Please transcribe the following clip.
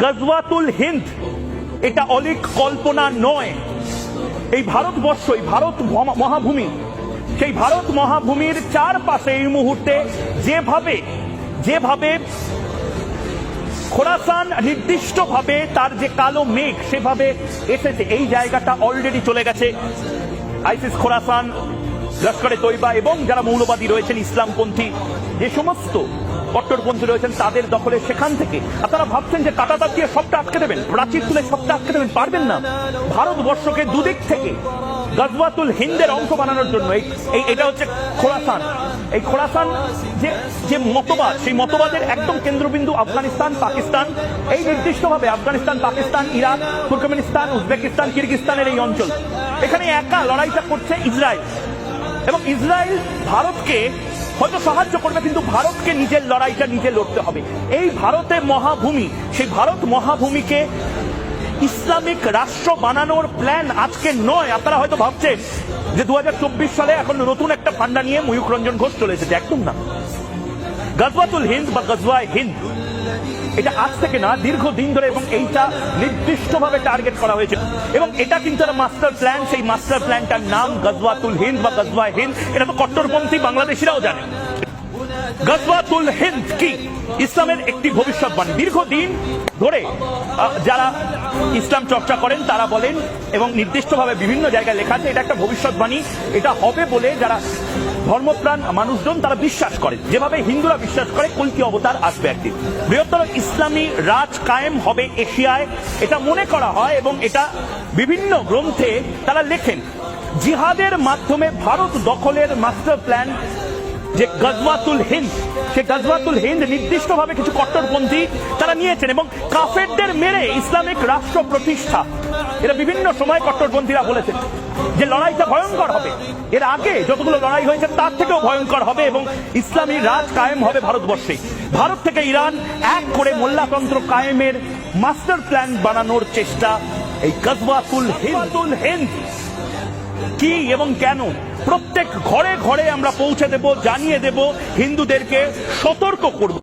গজওয়াতুল হিন্দ এটা অলিক কল্পনা নয়। এই ভারতবর্ষ, এই ভারত মহাভূমি, সেই ভারত মহাভূমির চারপাশে এই মুহূর্তে যেভাবে খোরাসান নির্দিষ্টভাবে তার যে কালো মেঘ সেভাবে এসেছে, এই জায়গাটা অলরেডি চলে গেছে আইসিস, খোরাসান, লস্করে তৈবা এবং যারা মৌলবাদী রয়েছেন, ইসলামপন্থী যে সমস্ত কট্টরপন্থী রয়েছেন তাদের দখলে। সেখান থেকে আপনারা ভাবছেন যে কাঁটাটা দিয়ে সবটা আটকে দেবেন, প্রাচীর তুলে সবটা আটকে দেবেন, পারবেন না। ভারতবর্ষকে দুদিক থেকে গজওয়াতুল হিন্দের অংশ বানানোর জন্য এটা হচ্ছে খোরাসান। এই খোরাসান যে মতবাদ, সেই মতবাদের একদম কেন্দ্রবিন্দু আফগানিস্তান, পাকিস্তান, এই নির্দিষ্টভাবে Afghanistan, Pakistan, Iraq, Turkmenistan, Uzbekistan, কিরগিস্তানের এই অঞ্চল। এখানে একা লড়াইটা করছে ইসরায়েল, এবং ইসরায়েল ভারতকে হয়তো সাহায্য করবে, কিন্তু ভারতকে নিজের লড়াইটা নিজে লড়তে হবে। এই ভারতের মহাভূমি, সেই ভারত মহাভূমিকে ইসলামিক রাষ্ট্র বানানোর প্ল্যান আজকে নয়। আপনারা হয়তো ভাবছেন যে 2024 সালে এখন নতুন একটা ফান্ডা নিয়ে ময়ূখ রঞ্জন ঘোষ চলে এসেছে, একদম না। গজওয়াতুল হিন্দ বা গজওয়ায়ে হিন্দ এটা আজ থেকে না, দীর্ঘদিন ধরে, এবং এইটা নির্দিষ্টভাবে টার্গেট করা হয়েছে, এবং এটা কিন্তু একটা মাস্টার প্ল্যান। সেই মাস্টার প্ল্যানটার নাম গজওয়াতুল হিন্দ বা গজওয়ায়ে হিন্দ। এটা তো কট্টরপন্থী বাংলাদেশিরাও জানে। গজওয়াতুল হিন্দ কি? ইসলামের একটি ভবিষ্যৎবাণী। দীর্ঘদিন ধরে যারা ইসলাম চর্চা করেন তারা বলেন, এবং নির্দিষ্টভাবে বিভিন্ন জায়গায় লেখা আছে, এটা একটা ভবিষ্যৎবাণী, এটা হবে বলে যারা ধর্মপ্রাণ মানুষজন তারা বিশ্বাস করে। যেভাবে হিন্দুরা বিশ্বাস করে কল্কি অবতার আসবে একদিন, বৃহত্তর ইসলামী রাজ কায়েম হবে এশিয়ায়, এটা মনে করা হয়, এবং এটা বিভিন্ন গ্রন্থে তারা লেখেন। জিহাদের মাধ্যমে ভারত দখলের মাস্টার প্ল্যান যে গজওয়াতুল হিন্দ, সে গজওয়াতুল হিন্দ নির্দিষ্টভাবে কিছু কট্টরপন্থী তারা নিয়েছেন, এবং কাফেরদের মেরে ইসলামিক রাষ্ট্র প্রতিষ্ঠা, এরা বিভিন্ন সময় কট্টরপন্থীরা বলেছেন যে লড়াইটা ভয়ঙ্কর হবে, এর আগে যতগুলো লড়াই হয়েছে তার থেকেও ভয়ঙ্কর হবে, এবং ইসলামী রাজ কায়েম হবে ভারতবর্ষে। ভারত থেকে ইরান এক করে মোল্লাতন্ত্র কায়েমের মাস্টার প্ল্যান বানানোর চেষ্টা এই গজওয়াতুল হিন্দ কি এবং কেন, প্রত্যেক ঘরে ঘরে আমরা পৌঁছে দেব, জানিয়ে দেব, হিন্দুদেরকে সতর্ক করব।